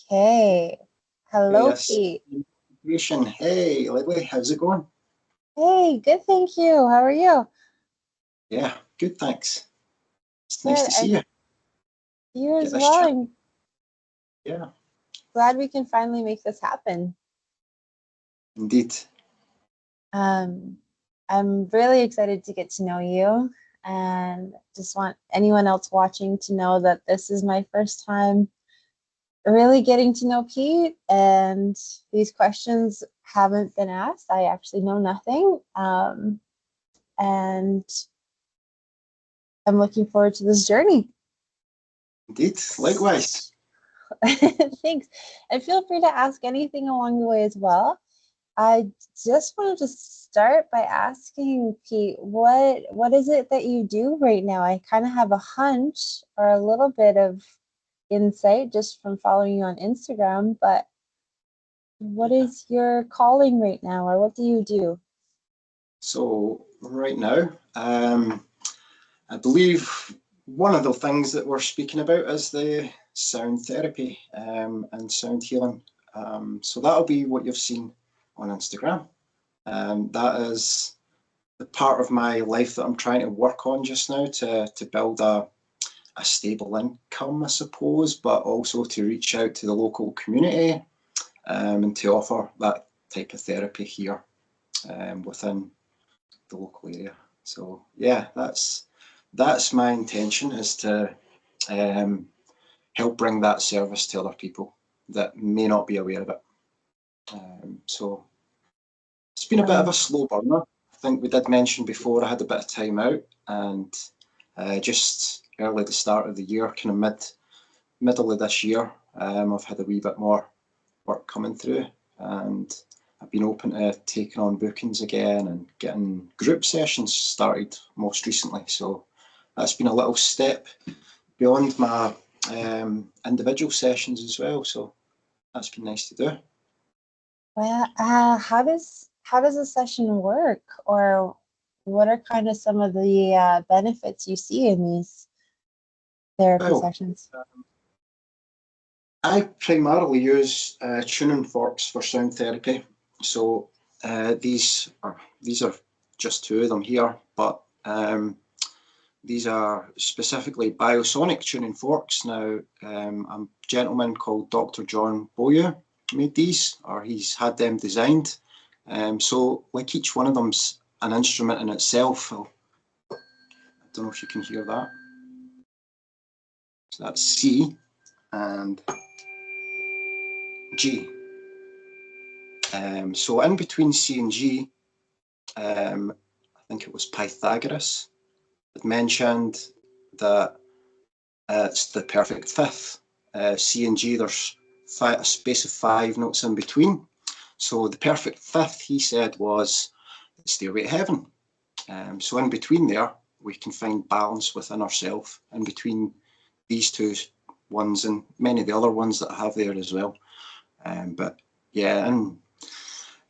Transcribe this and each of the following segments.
Okay. Hello, Yes. Pete. Hey, Leslie, how's it going? Hey, good, thank you. How are you? Yeah, good, thanks. It's nice Good. to see And you. you Get as this well. chat. I'm Yeah, glad we can finally make this happen. indeed. Um, I'm really excited to get to know you and just want anyone else watching to know that this is my first time really getting to know Pete, and these questions haven't been asked. I actually know nothing. And I'm looking forward to this journey. Indeed. Likewise. Thanks. And feel free to ask anything along the way as well. I just wanted to start by asking Pete, what is it that you do right now? I kind of have a hunch or a little bit of insight just from following you on Instagram, but what Yeah. is your calling right now, or what do you do? So right now, I believe one of the things that we're speaking about is the sound therapy and sound healing. So that'll be what you've seen on Instagram. That is the part of my life that I'm trying to work on just now to build a stable income, I suppose, but also to reach out to the local community and to offer that type of therapy here within the local area. So yeah, that's my intention, is to help bring that service to other people that may not be aware of it. So it's been a bit of a slow burner. I think we did mention before I had a bit of time out, and just early at the start of the year, kind of middle of this year, I've had a wee bit more work coming through, and I've been open to taking on bookings again and getting group sessions started most recently. So that's been a little step beyond my individual sessions as well. So that's been nice to do. Well, how does a session work, or what are kind of some of the benefits you see in these therapy Well, sessions? I primarily use tuning forks for sound therapy. So these are just two of them here, but these are specifically biosonic tuning forks. Now, a gentleman called Dr. John Beaulieu made these, or he's had them designed. So like each one of them's an instrument in itself. I don't know if you can hear that. So that's C and G. So in between C and G, I think it was Pythagoras had mentioned that it's the perfect fifth. C and G, there's a space of 5 notes in between. So the perfect fifth, he said, was the Stairway to Heaven. So in between there, we can find balance within ourselves, in between these two ones and many of the other ones that I have there as well. But yeah, in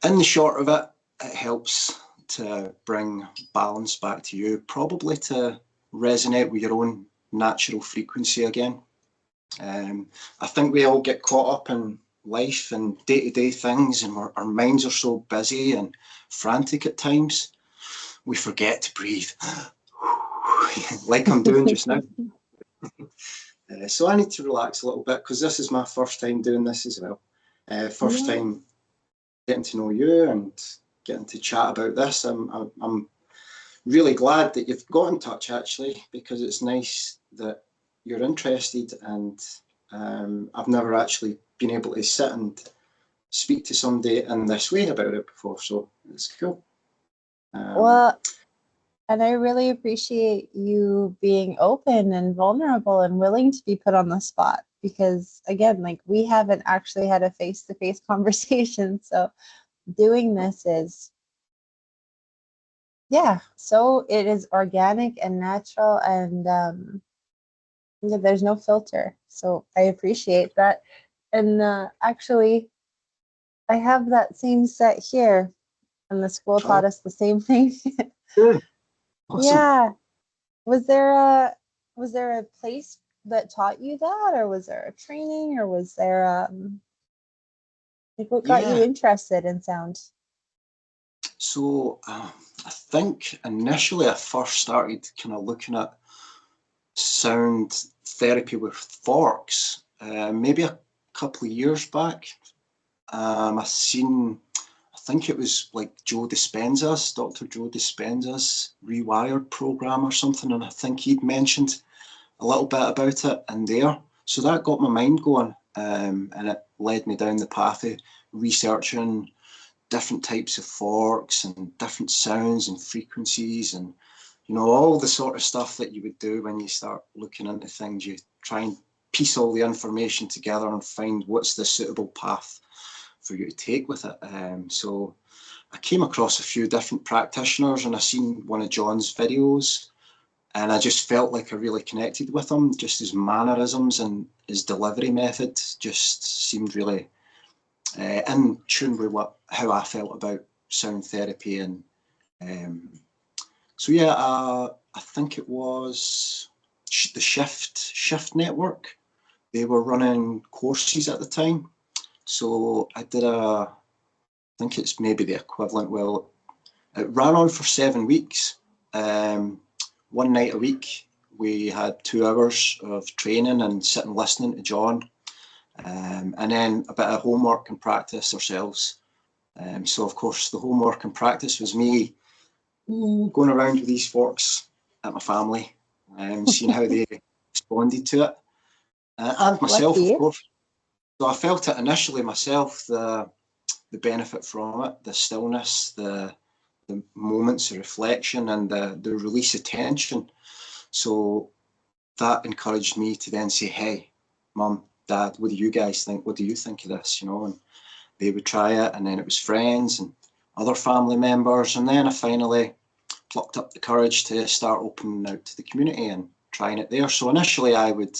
the short of it, it helps to bring balance back to you, probably to resonate with your own natural frequency again. I think we all get caught up in life and day-to-day things, and our minds are so busy and frantic at times, we forget to breathe, like I'm doing just now. So I need to relax a little bit, because this is my first time doing this as well. First Yeah. time getting to know you and getting to chat about this. I'm really glad that you've got in touch, actually, because it's nice that you're interested, and I've never actually been able to sit and speak to somebody in this way about it before, so it's cool. Well, and I really appreciate you being open and vulnerable and willing to be put on the spot, because again, like, we haven't actually had a face-to-face conversation, so doing this is, yeah, so it is organic and natural, and yeah, there's no filter. So I appreciate that. And actually, I have that same set here, and the school Oh, taught us the same thing. good. Awesome. Yeah. Was there a was there a place that taught you that, or was there a training, or was there like what got you Yeah. interested in sound? So I think initially I first started kind of looking at sound therapy with forks, maybe a couple of years back. I think it was like Dr. Joe Dispenza's Rewired program or something, and I think he'd mentioned a little bit about it in there. So that got my mind going, and it led me down the path of researching different types of forks and different sounds and frequencies, and all the sort of stuff that you would do when you start looking into things. You try and piece all the information together and find what's the suitable path for you to take with it. So I came across a few different practitioners, and I seen one of John's videos, and I just felt like I really connected with him. Just his mannerisms and his delivery method just seemed really in tune with how I felt about sound therapy. And so yeah, I think it was the Shift Network. They were running courses at the time, so I did I think it's maybe the equivalent. Well, it ran on for 7 weeks. One night a week, we had 2 hours of training and sitting listening to John, and then a bit of homework and practice ourselves. So of course the homework and practice was me going around with these forks at my family, seeing how they responded to it, and myself, of Lucky. course. So I felt it initially myself, the benefit from it, the stillness, the moments of reflection, and the release of tension. So that encouraged me to then say, hey, Mum, Dad, what do you guys think? What do you think of this? And they would try it, and then it was friends and other family members, and then I finally plucked up the courage to start opening out to the community and trying it there. So initially I would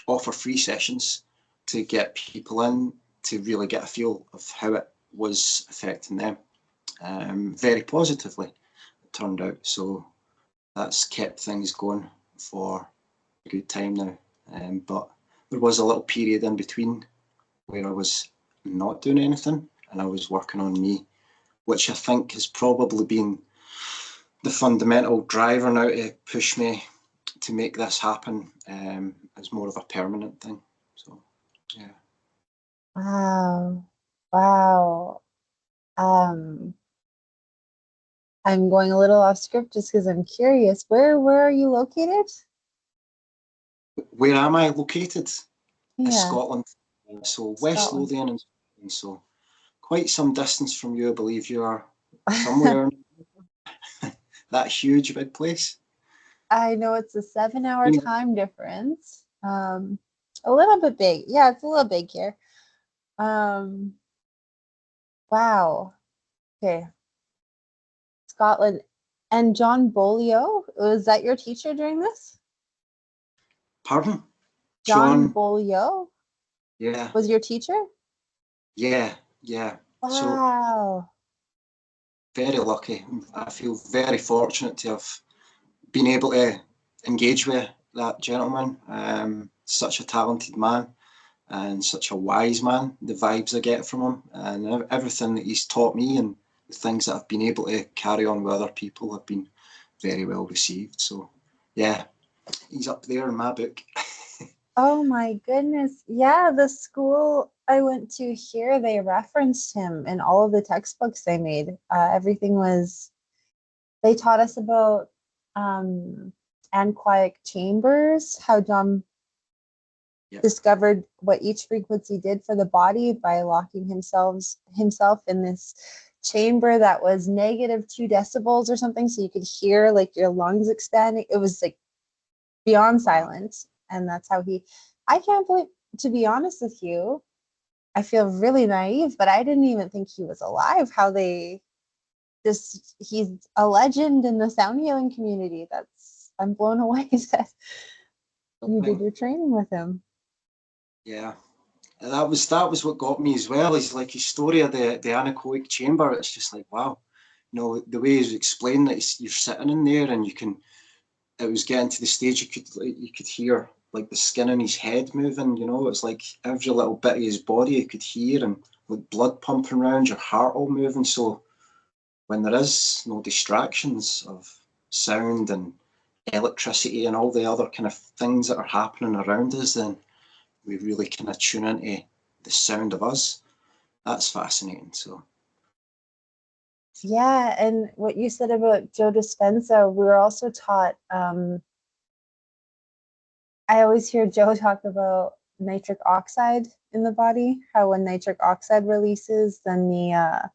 offer free sessions to get people in to really get a feel of how it was affecting them, very positively, it turned out. So that's kept things going for a good time now. But there was a little period in between where I was not doing anything and I was working on me, which I think has probably been the fundamental driver now to push me to make this happen as more of a permanent thing. So, yeah. Wow. Wow. Um, I'm going a little off script just because I'm curious. Where are you located? Where am I located? Yeah, Scotland. So West Scotland. Lothian, and so quite some distance from you. I believe you are somewhere in that huge big place. I know it's a 7-hour You know, time difference. A little bit big. Yeah, it's a little big here. Um, wow. Okay, Scotland. And John Beaulieu, was that your teacher during this? pardon? John John, Beaulieu yeah, was your teacher? yeah, yeah. So Wow. very lucky. I feel very fortunate to have been able to engage with that gentleman. Such a talented man and such a wise man. The vibes I get from him and everything that he's taught me and the things that I've been able to carry on with other people have been very well received. So yeah, he's up there in my book. Oh my goodness. Yeah, the school I went to here, they referenced him in all of the textbooks they made. Everything was, they taught us about anchoic chambers, how John Yeah. discovered what each frequency did for the body by locking himself in this chamber that was -2 decibels or something, so you could hear like your lungs expanding. It was like beyond silent, and that's how he. I can't believe, to be honest with you, I feel really naive, but I didn't even think he was alive. How they just, he's a legend in the sound healing community. That's, I'm blown away that you did your training with him. Yeah. That was what got me as well. Is like his story of the anechoic chamber. It's just like, wow, the way he's explained that you're sitting in there and you can. It was getting to the stage you could hear like the skin on his head moving, you know, it's like every little bit of his body you could hear, and like blood pumping around, your heart all moving. So when there is no distractions of sound and electricity and all the other kind of things that are happening around us, then we really kind of tune into the sound of us. That's fascinating. So Yeah, and what you said about Joe Dispenza, we were also taught, I always hear Joe talk about nitric oxide in the body, how when nitric oxide releases, then the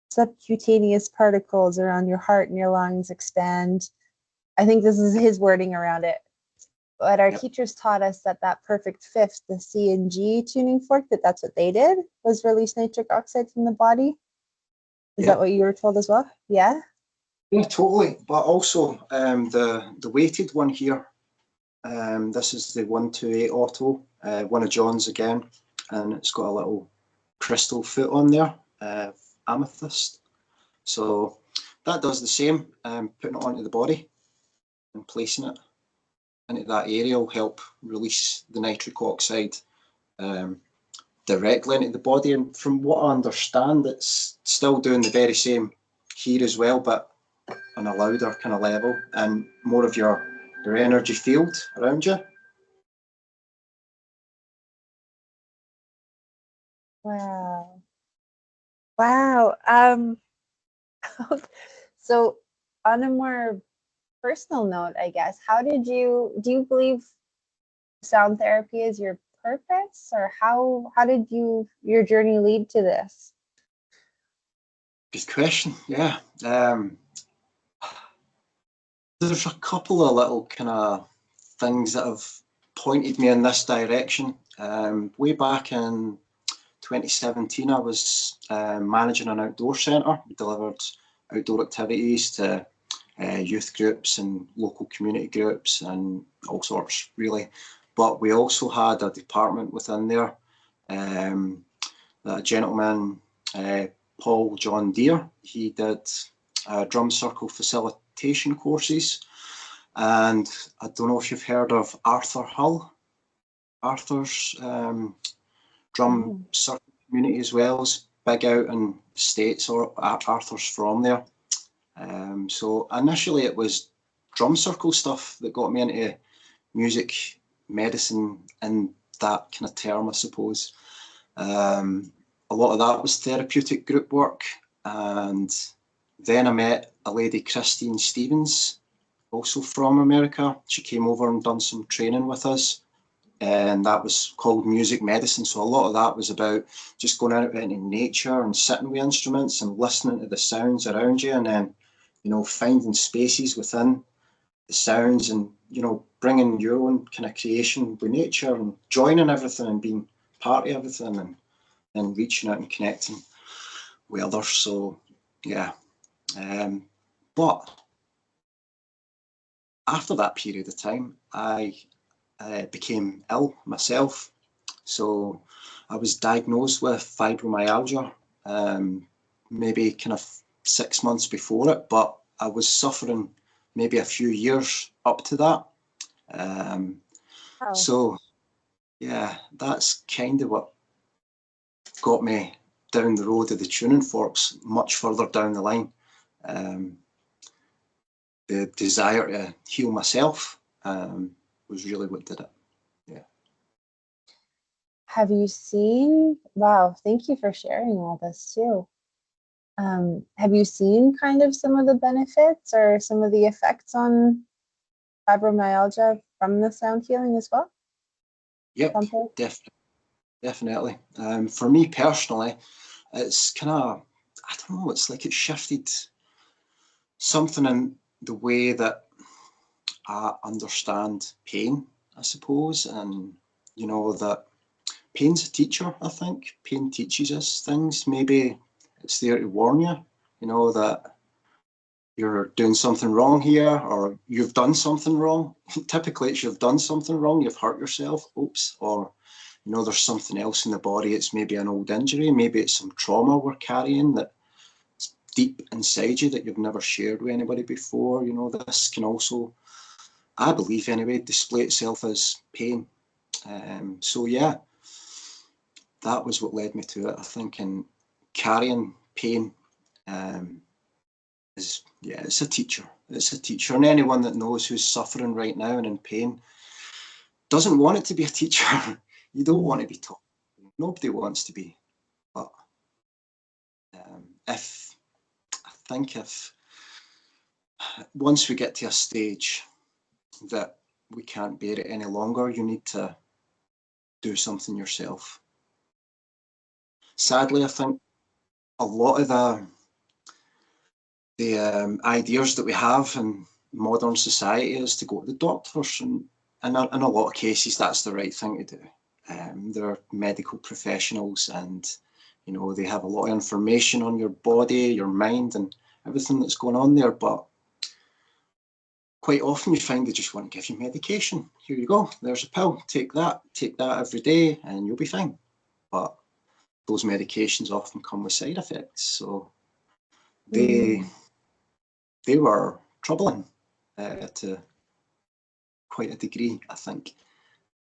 subcutaneous particles around your heart and your lungs expand. I think this is his wording around it. But our teachers taught us that that perfect fifth, the C and G tuning fork, that's what they did, was release nitric oxide from the body. Is that what you were told as well? Yeah. Yeah, totally. But also the weighted one here. This is the 128 Auto, one of John's again, and it's got a little crystal foot on there, amethyst. So that does the same, putting it onto the body and placing it into that area will help release the nitric oxide directly into the body. And from what I understand, it's still doing the very same here as well, but on a louder kind of level and more of your energy field around you. Wow. Wow. So on a more personal note, I guess, do you believe sound therapy is your purpose, or how did your journey lead to this? Good question. Yeah. There's a couple of little kind of things that have pointed me in this direction. Way back in 2017, I was managing an outdoor centre. We delivered outdoor activities to youth groups and local community groups and all sorts, really. But we also had a department within there. A gentleman, Paul John Deere, he did drum circle facilitation courses. And I don't know if you've heard of Arthur Hull. Arthur's drum circle community as well is big out in the States, or Arthur's from there. So initially it was drum circle stuff that got me into music, medicine, and that kind of term, I suppose. A lot of that was therapeutic group work. And then I met a lady, Christine Stevens, also from America. She came over and done some training with us, and that was called music medicine. So a lot of that was about just going out into nature and sitting with instruments and listening to the sounds around you, and then, you know, finding spaces within the sounds and, you know, bringing your own kind of creation with nature and joining everything and being part of everything, and then reaching out and connecting with others. So yeah, but after that period of time, I became ill myself. So I was diagnosed with fibromyalgia, maybe kind of 6 months before it, but I was suffering maybe a few years up to that. So yeah, that's kind of what got me down the road of the tuning forks much further down the line. The desire to heal myself was really what did it. Yeah. Have you seen, wow, thank you for sharing all this too. Have you seen kind of some of the benefits or some of the effects on fibromyalgia from the sound healing as well? Yep, definitely. For me personally, it's kind of, I don't know, it's like it shifted something in the way that I understand pain, I suppose. And, you know, that pain's a teacher, I think. Pain teaches us things. Maybe it's there to warn you, you know, that you're doing something wrong here, or you've done something wrong. Typically, it's you've done something wrong, you've hurt yourself, oops, or, you know, there's something else in the body. It's maybe an old injury, maybe it's some trauma we're carrying that's deep inside you that you've never shared with anybody before. You know, this can also I believe anyway, display itself as pain. So yeah, that was what led me to it, I think, and carrying pain it's a teacher. It's a teacher, and anyone that knows who's suffering right now and in pain doesn't want it to be a teacher. You don't want to be taught. Nobody wants to be. But if once we get to a stage that we can't bear it any longer, you need to do something yourself. Sadly, I think a lot of the ideas that we have in modern society is to go to the doctors, and in a lot of cases that's the right thing to do. They're medical professionals, and you know, they have a lot of information on your body, your mind, and everything that's going on there. But quite often you find they just want to give you medication. Here you go, there's a pill, take that every day and you'll be fine. But those medications often come with side effects, so they were troubling to quite a degree. I think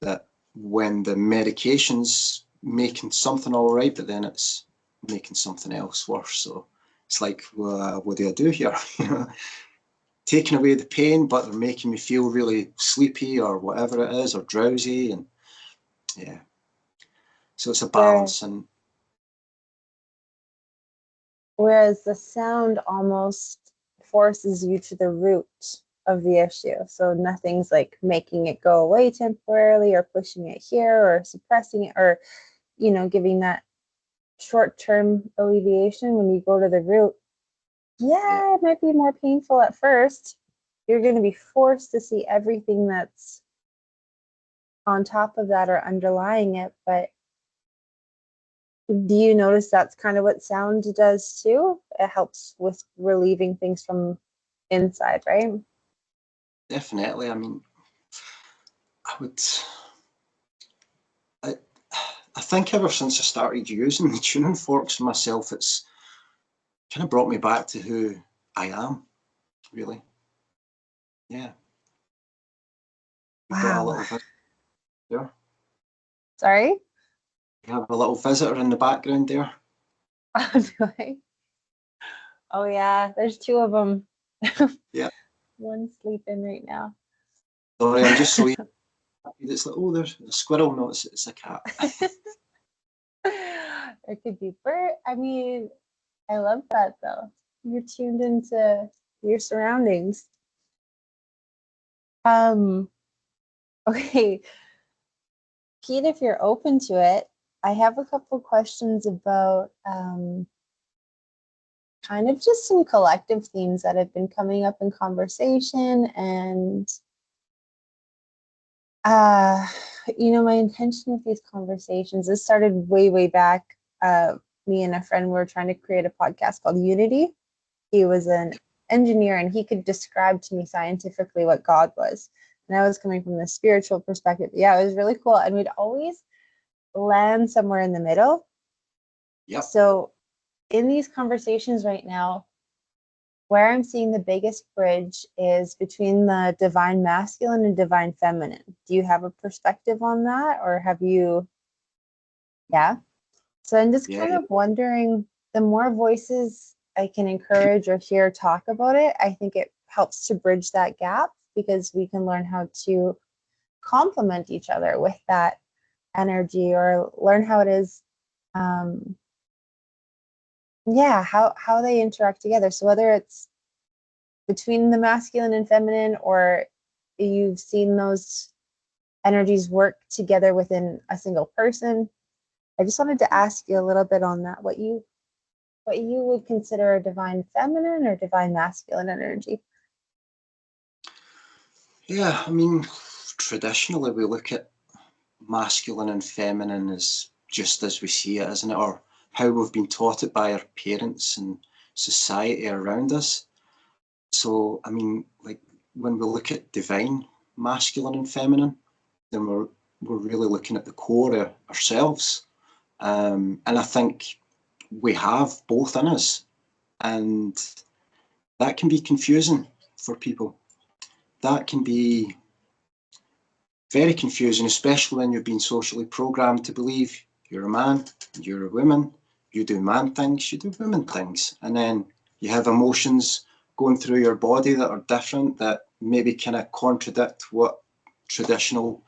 that when the medication's making something all right, but then it's making something else worse. So it's like, well, what do I do here? Taking away the pain, but they're making me feel really sleepy or whatever it is, or drowsy, and yeah. So it's a balance. And whereas the sound almost forces you to the root of the issue. So nothing's like making it go away temporarily or pushing it here or suppressing it or, you know, giving that short-term alleviation. When you go to the root, yeah, it might be more painful at first. You're going to be forced to see everything that's on top of that or underlying it. But do you notice that's kind of what sound does too? It helps with relieving things from inside, right? definitely. I mean, I think ever since I started using the tuning forks myself, it's kind of brought me back to who I am, really. Yeah. We've got a little visitor there. Sorry? We have a little visitor in the background there. Oh yeah, there's two of them. Yeah. One's sleeping right now. Sorry, I'm just so it's like, oh, there's a squirrel. No, it's a cat. It could be bird. I mean, I love that though. You're tuned into your surroundings. Okay, Pete, if you're open to it, I have a couple questions about kind of just some collective themes that have been coming up in conversation. And you know, my intention with these conversations, this started way back. Me and a friend were trying to create a podcast called Unity. He was an engineer and he could describe to me scientifically what God was. And I was coming from the spiritual perspective. Yeah, it was really cool. And we'd always land somewhere in the middle. Yep. So in these conversations right now, where I'm seeing the biggest bridge is between the divine masculine and divine feminine. Do you have a perspective on that, or have you? Yeah. So I'm just kind of wondering, the more voices I can encourage or hear talk about it, I think it helps to bridge that gap, because we can learn how to complement each other with that energy, or learn how it is, how they interact together. So whether it's between the masculine and feminine, or you've seen those energies work together within a single person, I just wanted to ask you a little bit on that, what you would consider a divine feminine or divine masculine energy. Yeah, I mean, traditionally we look at masculine and feminine as just as we see it, isn't it? Or how we've been taught it by our parents and society around us. So, I mean, like when we look at divine masculine and feminine, then we're really looking at the core of ourselves. And I think we have both in us. And that can be confusing for people. That can be very confusing, especially when you've been socially programmed to believe you're a man, you're a woman, you do man things, you do women things. And then you have emotions going through your body that are different, that maybe kind of contradict what traditional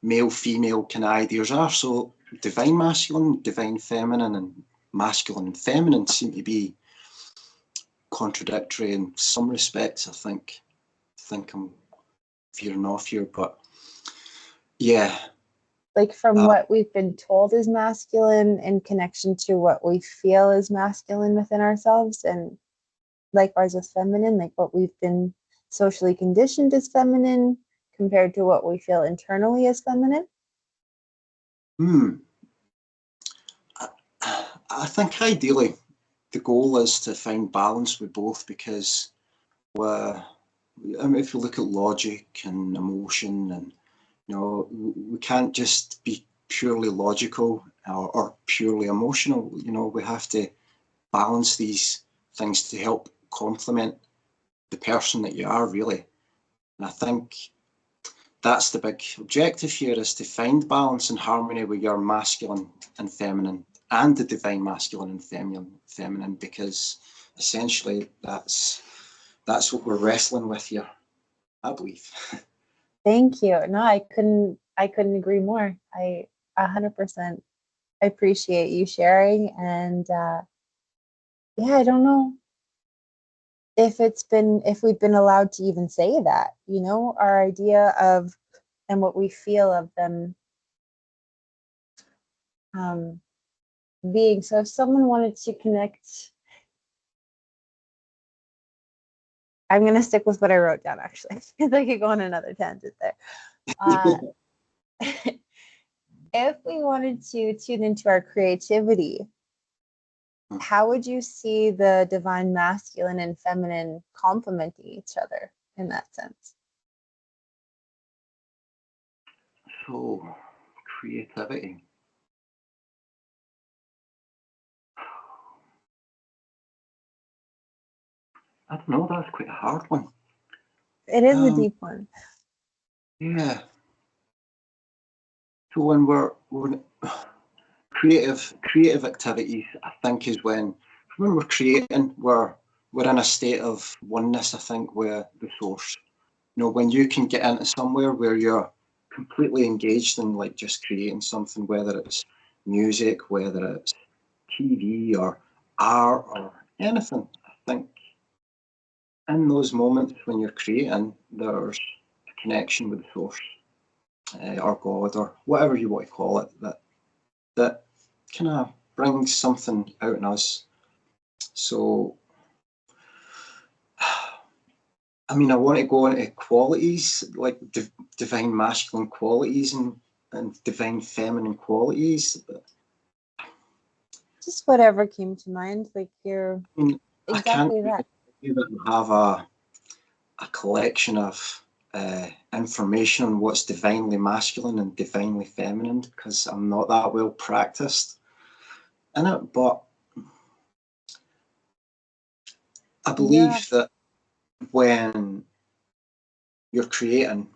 male-female kind of ideas are. So divine masculine, divine feminine, and masculine and feminine seem to be contradictory in some respects. I think I'm veering off here, but yeah. Like from what we've been told is masculine in connection to what we feel is masculine within ourselves, and likewise with feminine, like what we've been socially conditioned as feminine compared to what we feel internally as feminine. I think ideally the goal is to find balance with both, because if you look at logic and emotion, and we can't just be purely logical or purely emotional. We have to balance these things to help complement the person that you are, really. And I think that's the big objective here, is to find balance and harmony with your masculine and feminine, and the divine masculine and feminine, because essentially that's what we're wrestling with here, I believe. Thank you. No, I couldn't agree more. I 100% appreciate you sharing. And yeah, I don't know if we've been allowed to even say that, our idea of and what we feel of them being. So if someone wanted to connect, I'm going to stick with what I wrote down, actually, because I could go on another tangent there. If we wanted to tune into our creativity, how would you see the divine masculine and feminine complementing each other in that sense? So, creativity. I don't know, that's quite a hard one. It is a deep one. Yeah. So when we're creative activities, I think, is when we're creating, we're in a state of oneness, I think, with the source. When you can get into somewhere where you're completely engaged in, like, just creating something, whether it's music, whether it's TV or art or anything, I think in those moments when you're creating, there's a connection with the source, or God, or whatever you want to call it, that kind of brings something out in us. So, I mean, I want to go into qualities, like divine masculine qualities and divine feminine qualities. Just whatever came to mind, like you're exactly that. I have a collection of information on what's divinely masculine and divinely feminine, because I'm not that well practiced in it, but I believe that when you're creating,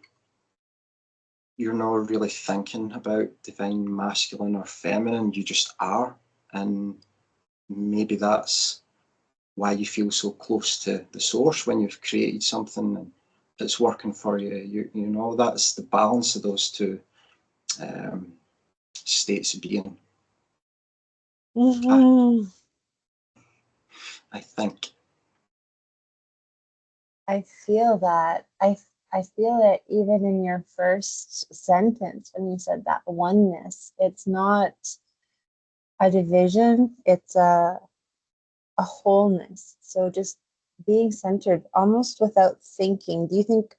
you're not really thinking about divine masculine or feminine, you just are. And maybe that's why you feel so close to the source when you've created something and it's working for you. You know, that's the balance of those two states of being. Mm-hmm. I think. I feel that. I feel it even in your first sentence when you said that oneness. It's not a division, it's a wholeness. So just being centered almost without thinking. Do you think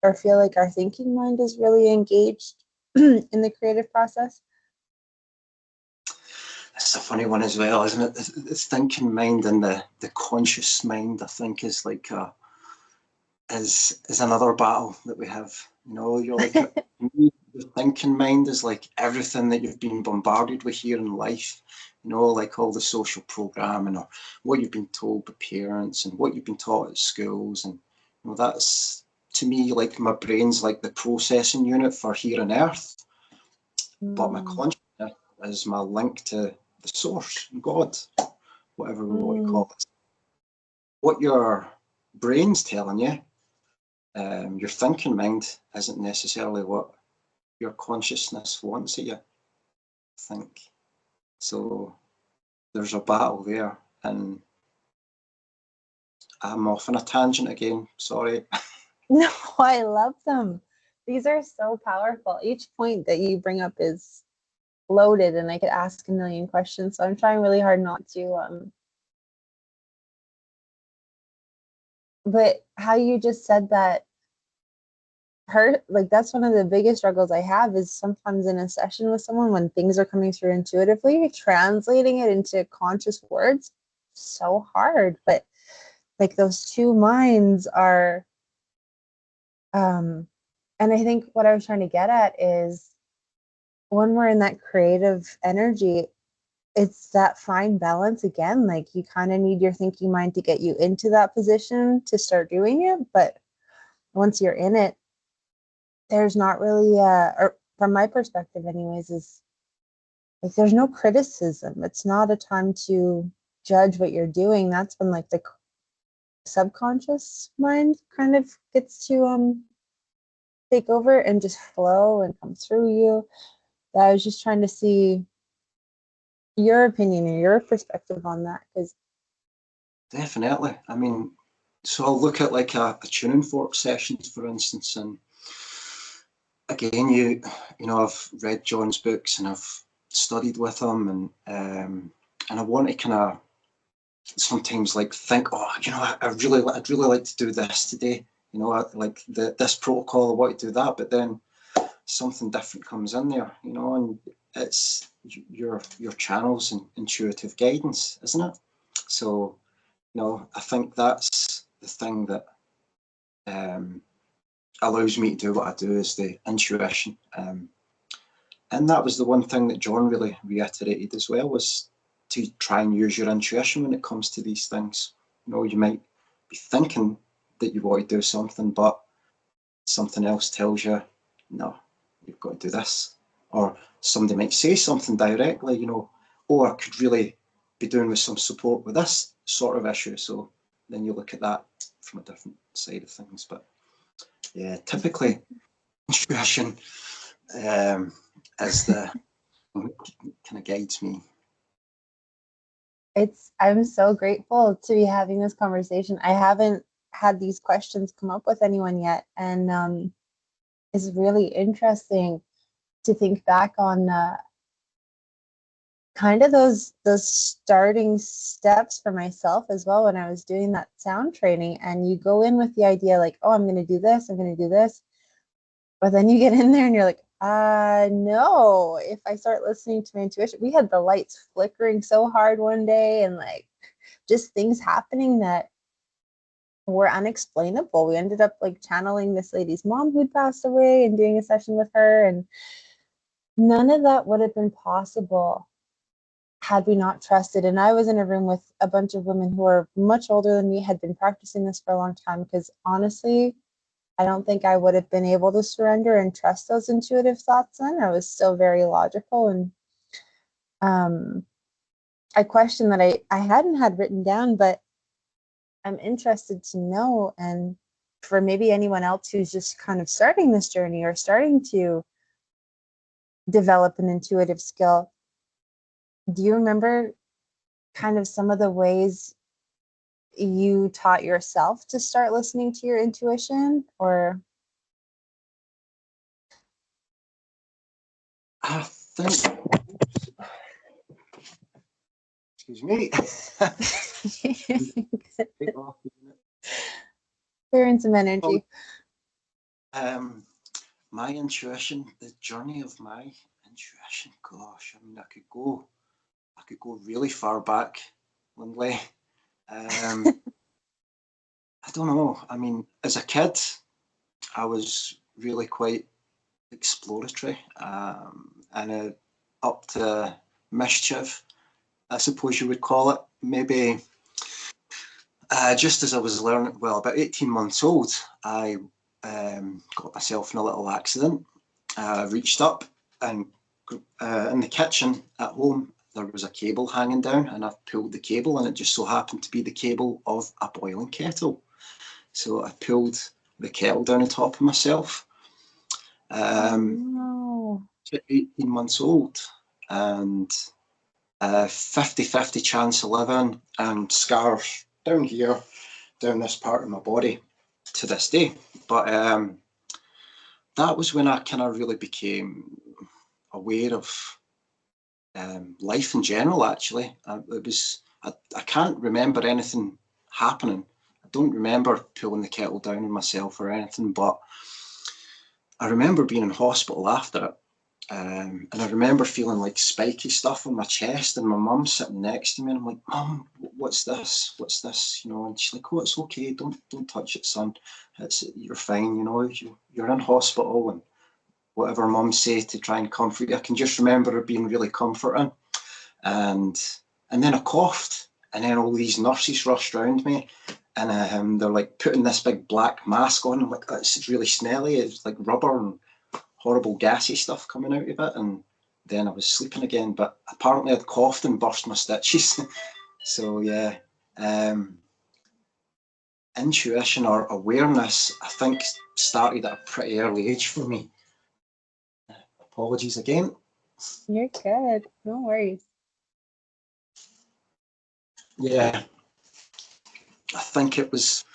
or feel like our thinking mind is really engaged in the creative process? It's a funny one as well, isn't it? The thinking mind and the conscious mind, I think, is like is another battle that we have. You're like, the thinking mind is like everything that you've been bombarded with here in life. Like all the social programming or what you've been told by parents and what you've been taught at schools, and that's to me, like my brain's like the processing unit for here on Earth, but my consciousness is my link to the source, God, whatever we want to call it. What your brain's telling you, your thinking mind, isn't necessarily what your consciousness wants of you, I think. So there's a battle there, and I'm off on a tangent again, sorry. No, I love them. These are so powerful. Each point that you bring up is loaded, and I could ask a million questions. So I'm trying really hard not to. But how you just said that hurt, like that's one of the biggest struggles I have is sometimes in a session with someone when things are coming through intuitively, translating it into conscious words, so hard. But like those two minds are, and I think what I was trying to get at is when we're in that creative energy, it's that fine balance again. Like you kind of need your thinking mind to get you into that position to start doing it. But once you're in it, there's not really, or from my perspective anyways, is like there's no criticism. It's not a time to judge what you're doing. That's when like the subconscious mind kind of gets to take over and just flow and come through you. I was just trying to see your opinion or your perspective on that, because Definitely. I mean, so I'll look at like a tuning fork sessions, for instance, and again, you know, I've read John's books and I've studied with him, and I want to kind of sometimes like think, oh, you know, I'd really like to do this today. You know, like this protocol, I want to do that, but then something different comes in there, you know, and it's your channels and intuitive guidance, isn't it? So, you know, I think that's the thing that allows me to do what I do, is the intuition. And that was the one thing that John really reiterated as well, was to try and use your intuition when it comes to these things. You know, you might be thinking that you want to do something, but something else tells you, no, you've got to do this. Or somebody might say something directly, you know, oh, I could really be doing with some support with this sort of issue. So then you look at that from a different side of things. But yeah, typically intuition is the kind of guides me. I'm so grateful to be having this conversation. I haven't had these questions come up with anyone yet, and it's really interesting to think back on kind of those starting steps for myself as well when I was doing that sound training. And you go in with the idea like, oh, I'm going to do this, I'm going to do this, but then you get in there and you're like, no, if I start listening to my intuition. We had the lights flickering so hard one day, and like just things happening that were unexplainable. We ended up like channeling this lady's mom who'd passed away and doing a session with her, and none of that would have been possible had we not trusted. And I was in a room with a bunch of women who are much older than me, had been practicing this for a long time, because honestly, I don't think I would have been able to surrender and trust those intuitive thoughts then. I was still very logical. And a question that I hadn't had written down, but I'm interested to know, and for maybe anyone else who's just kind of starting this journey or starting to develop an intuitive skill, do you remember kind of some of the ways you taught yourself to start listening to your intuition? Or I think, excuse me, clearing some energy. My intuition, the journey of my intuition, gosh, I mean, I could go really far back, Lindley. I don't know. I mean, as a kid, I was really quite exploratory, and up to mischief, I suppose you would call it. Maybe just as I was learning, well, about 18 months old, I got myself in a little accident. I reached up and in the kitchen at home, there was a cable hanging down, and I pulled the cable, and it just so happened to be the cable of a boiling kettle. So I pulled the kettle down on top of myself. No. 18 months old, and 50-50 chance of living, and scars down here, down this part of my body to this day. But that was when I kind of really became aware of life in general, actually. I can't remember anything happening. I don't remember pulling the kettle down on myself or anything, but I remember being in hospital after it. And I remember feeling like spiky stuff on my chest, and my mum sitting next to me, and I'm like, "Mum, what's this? What's this?" You know, and she's like, "Oh, it's okay. Don't touch it, son. You're fine. You know, you're in hospital," and whatever mum say to try and comfort you. I can just remember it being really comforting. And then I coughed, and then all these nurses rushed around me, and they're like putting this big black mask on. I'm like, "It's really smelly. It's like rubber and horrible gassy stuff coming out of it." And then I was sleeping again, but apparently I'd coughed and burst my stitches. So yeah, intuition or awareness, I think, started at a pretty early age for me. Apologies again. You're good. No worries. Yeah, I think it was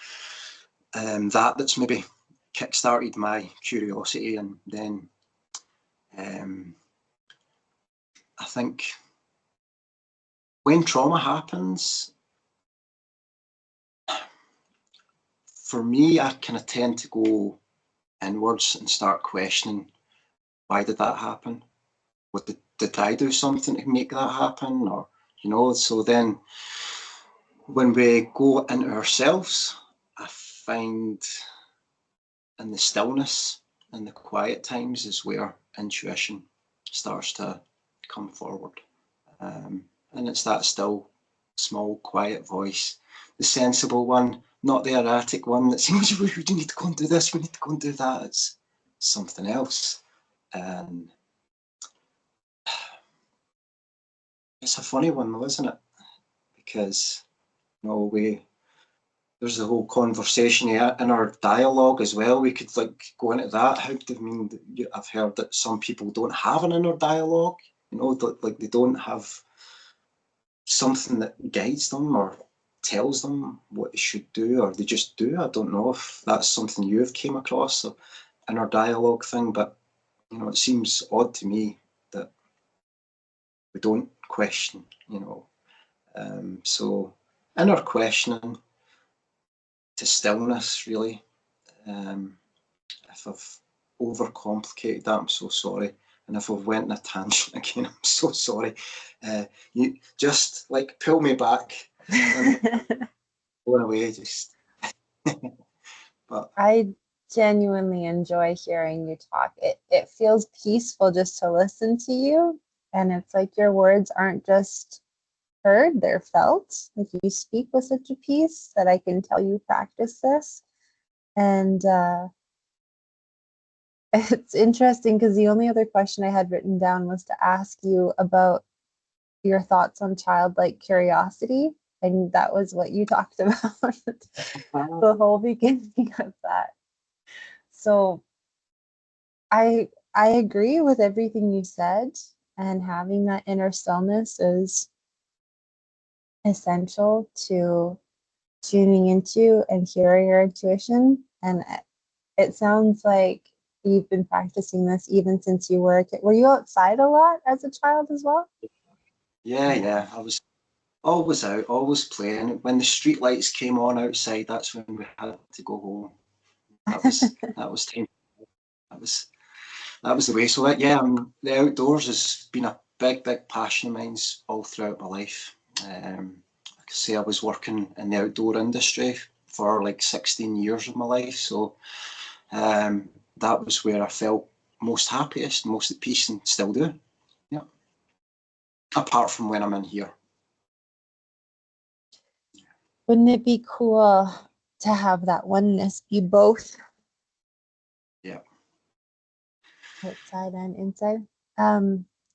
that's maybe kick-started my curiosity, and then I think when trauma happens, for me, I kind of tend to go inwards and start questioning, why did that happen? What did I do something to make that happen? Or, you know, so then when we go into ourselves, I find in the stillness and the quiet times is where intuition starts to come forward. And it's that still, small, quiet voice, the sensible one, not the erratic one that seems, we need to go and do this, we need to go and do that. It's something else. And it's a funny one though, isn't it? Because, you know, there's the whole conversation in our dialogue as well. We could like go into that. How do you mean that I've heard that some people don't have an inner dialogue, you know, like they don't have something that guides them or tells them what they should do, or they just do. I don't know if that's something you've came across, the inner dialogue thing, but you know, it seems odd to me that we don't question, you know. So inner questioning to stillness, really. If I've overcomplicated that, I'm so sorry. And if I've went in a tangent again, I'm so sorry. You just like pull me back and go away, just. But I genuinely enjoy hearing you talk. It feels peaceful just to listen to you. And it's like your words aren't just heard, they're felt. Like you speak with such a peace that I can tell you practice this. And it's interesting because the only other question I had written down was to ask you about your thoughts on childlike curiosity. And that was what you talked about, the whole beginning of that. So I agree with everything you said, and having that inner stillness is essential to tuning into and hearing your intuition. And it sounds like you've been practicing this even since you were a kid. Were you outside a lot as a child as well? yeah, I was always out, always playing. When the street lights came on outside, that's when we had to go home. That was time. That was the way. So yeah, the outdoors has been a big passion of mine all throughout my life. I could say I was working in the outdoor industry for like 16 years of my life. So that was where I felt most happiest, most at peace, and still do. Yeah. Apart from when I'm in here. Wouldn't it be cool to have that oneness be both outside and inside.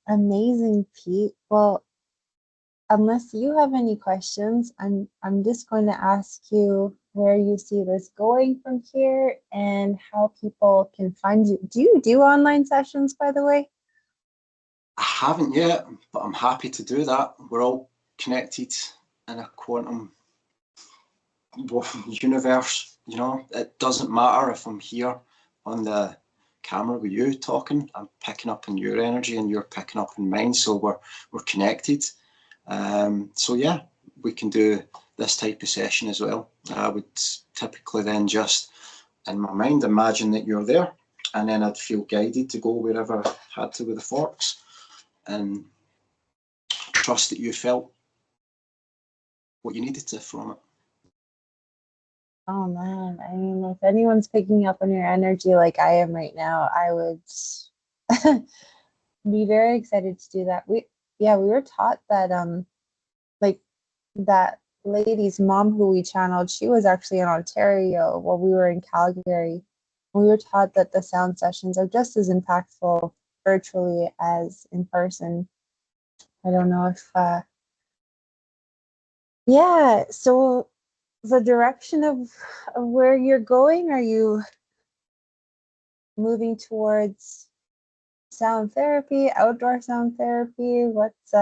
Amazing, Pete. Well, unless you have any questions, I'm just going to ask you where you see this going from here and how people can find you. Do you do online sessions, by the way? I haven't yet, but I'm happy to do that. We're all connected in a quantum universe, you know. It doesn't matter if I'm here on the camera with you talking. I'm picking up in your energy and you're picking up in mine, so we're connected. So yeah, we can do this type of session as well. I would typically then just in my mind imagine that you're there, and then I'd feel guided to go wherever I had to with the forks, and trust that you felt what you needed to from it. Oh man, I mean, if anyone's picking up on your energy like I am right now, I would be very excited to do that. We were taught that like that lady's mom who we channeled, she was actually in Ontario while we were in Calgary. We were taught that the sound sessions are just as impactful virtually as in person. I don't know if yeah, so the direction of where you're going, are you moving towards sound therapy, outdoor sound therapy? What's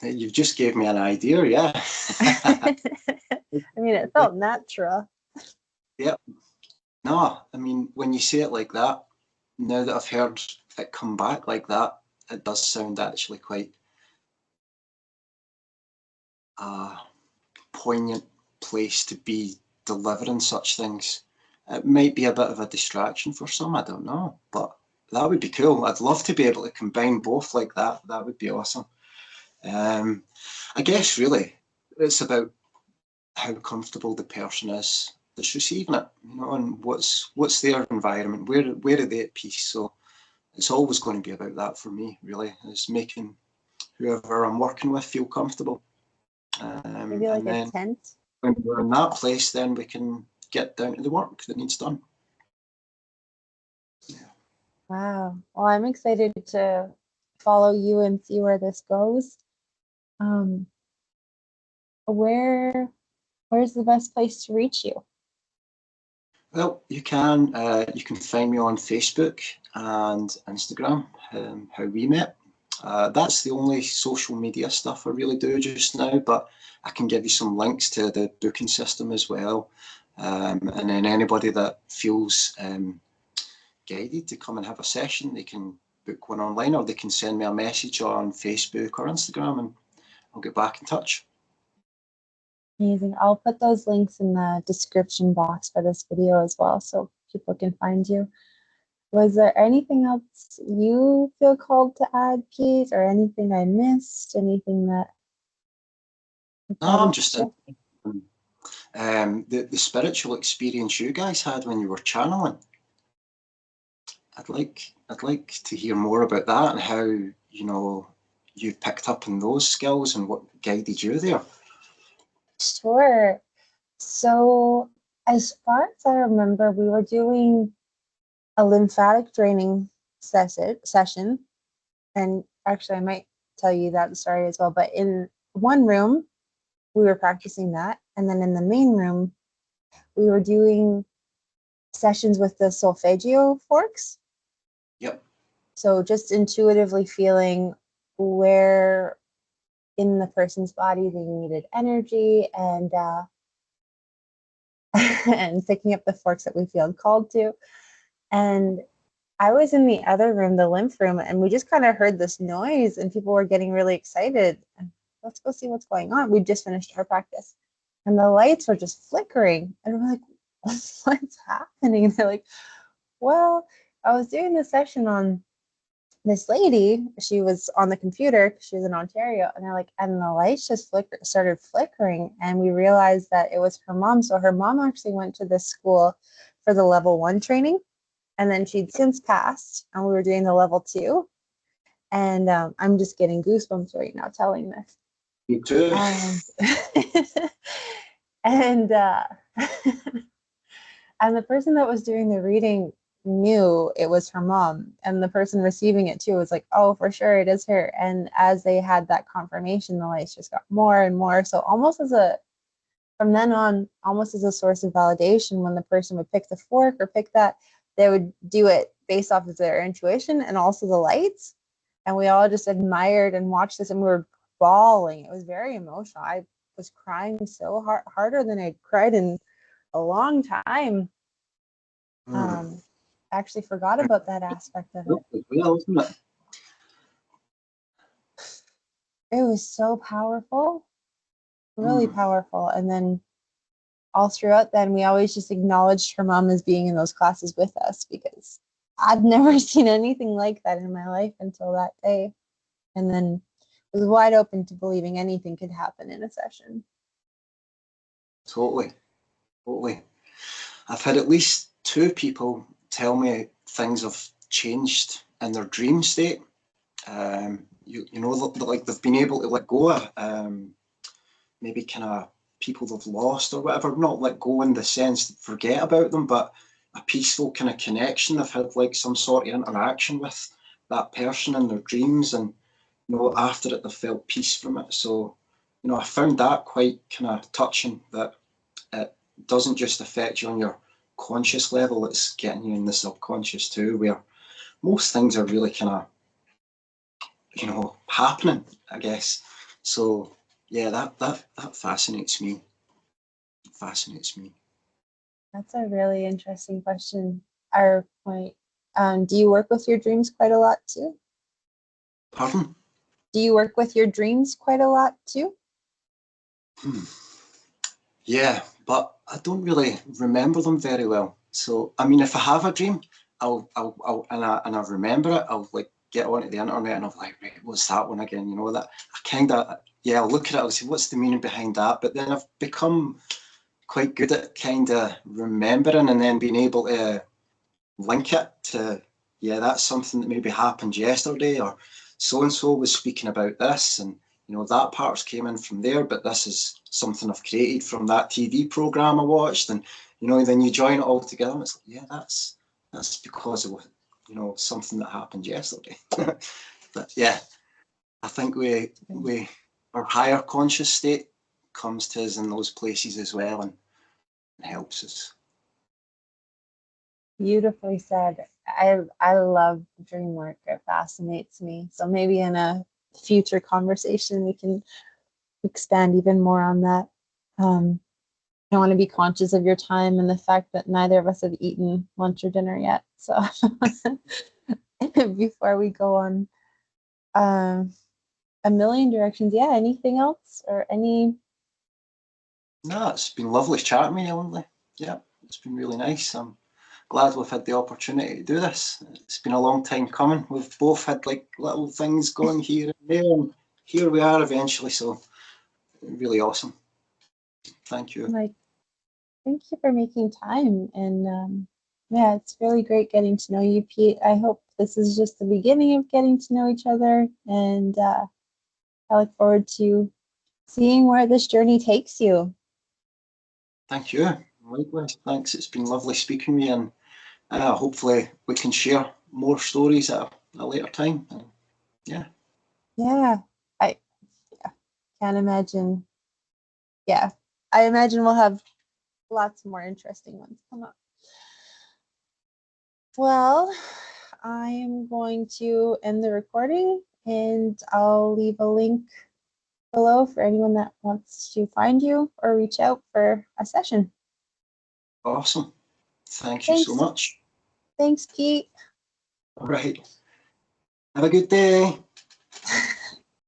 You just gave me an idea, yeah. I mean, it felt natural. Yep. No, I mean, when you say it like that, now that I've heard it come back like that, it does sound actually quite a poignant place to be delivering such things. It might be a bit of a distraction for some, I don't know, but that would be cool. I'd love to be able to combine both like that. That would be awesome. I guess really it's about how comfortable the person is that's receiving it, you know, and what's their environment, where are they at peace. So it's always going to be about that for me, really, is making whoever I'm working with feel comfortable. Maybe like And a then tent. when we're in that place, then we can get down to the work that needs done. Yeah. Wow. Well, I'm excited to follow you and see where this goes. Um, where's the best place to reach you? Well, you can find me on Facebook and Instagram, how we met. That's the only social media stuff I really do just now, but I can give you some links to the booking system as well. And then anybody that feels guided to come and have a session, they can book one online, or they can send me a message on Facebook or Instagram, and I'll get back in touch. Amazing. I'll put those links in the description box for this video as well, so people can find you. Was there anything else you feel called to add, Pete, or anything I missed? Anything that No, I'm just the spiritual experience you guys had when you were channeling. I'd like to hear more about that and how, you know, you picked up on those skills and what guided you there. Sure. So, as far as I remember, we were doing a lymphatic draining session. And actually, I might tell you that story as well. But in one room, we were practicing that. And then in the main room, we were doing sessions with the solfeggio forks. Yep. So just intuitively feeling where in the person's body they needed energy, and and picking up the forks that we feel called to. And I was in the other room, the lymph room, and we just kind of heard this noise and people were getting really excited. Let's go see what's going on. We just finished our practice and the lights were just flickering. And we're like, what's happening? And they're like, well, I was doing this session on this lady. She was on the computer because she was in Ontario. And they're like, and the lights just started flickering. And we realized that it was her mom. So her mom actually went to this school for the level 1 training. And then she'd since passed, and we were doing the level 2. And I'm just getting goosebumps right now telling this. Me too. And and the person that was doing the reading knew it was her mom, and the person receiving it too was like, oh, for sure it is her. And as they had that confirmation, the lights just got more and more. So almost as a, from then on, almost as a source of validation, when the person would pick the fork or pick that, they would do it based off of their intuition and also the lights. And we all just admired and watched this, and we were bawling. It was very emotional. I was crying so harder than I'd cried in a long time. I actually forgot about that aspect of it. Well, isn't it? It was so powerful, really powerful. And then all throughout then, we always just acknowledged her mom as being in those classes with us, because I'd never seen anything like that in my life until that day. And then was wide open to believing anything could happen in a session. Totally. I've had at least 2 people tell me things have changed in their dream state. You know, like they've been able to let go of maybe kind of people they've lost or whatever. Not let go in the sense that forget about them, but a peaceful kind of connection. They've had like some sort of interaction with that person in their dreams, and you know, after it, they felt peace from it. So, you know, I found that quite kind of touching, that it doesn't just affect you on your conscious level, it's getting you in the subconscious too, where most things are really kind of, you know, happening, I guess. So yeah, that fascinates me. That's a really interesting question. Our point. Do you work with your dreams quite a lot too? Pardon? Do you work with your dreams quite a lot too? Yeah, but I don't really remember them very well. So I mean, if I have a dream, I'll and I remember it, I'll like get onto the internet and I'm like, right, what's that one again? You know, that I kind of, yeah, I'll look at it, I'll say, what's the meaning behind that? But then I've become quite good at kind of remembering and then being able to link it to, yeah, that's something that maybe happened yesterday, or so and so was speaking about this, and you know, that parts came in from there, but this is something I've created from that TV program I watched, and you know, then you join it all together and it's like, yeah, that's because of, you know, something that happened yesterday. But yeah, I think we our higher conscious state comes to us in those places as well, and helps us. Beautifully said. I love dream work. It fascinates me. So maybe in a future conversation we can expand even more on that. I want to be conscious of your time and the fact that neither of us have eaten lunch or dinner yet. So before we go on a million directions, yeah, anything else or any? No, it's been lovely chatting with you, Emily. Yeah, it's been really nice. I'm glad we've had the opportunity to do this. It's been a long time coming. We've both had like little things going here and there, and here we are eventually. So really awesome. Thank you. Like, thank you for making time. And yeah, it's really great getting to know you, Pete. I hope this is just the beginning of getting to know each other. And I look forward to seeing where this journey takes you. Thank you. Likewise. Thanks. It's been lovely speaking with you, and hopefully we can share more stories at a later time. And, yeah. Yeah, I can't imagine. Yeah, I imagine we'll have lots more interesting ones come up. Well, I am going to end the recording, and I'll leave a link below for anyone that wants to find you or reach out for a session. Awesome. Thank you so much. Thanks, Pete. All right. Have a good day.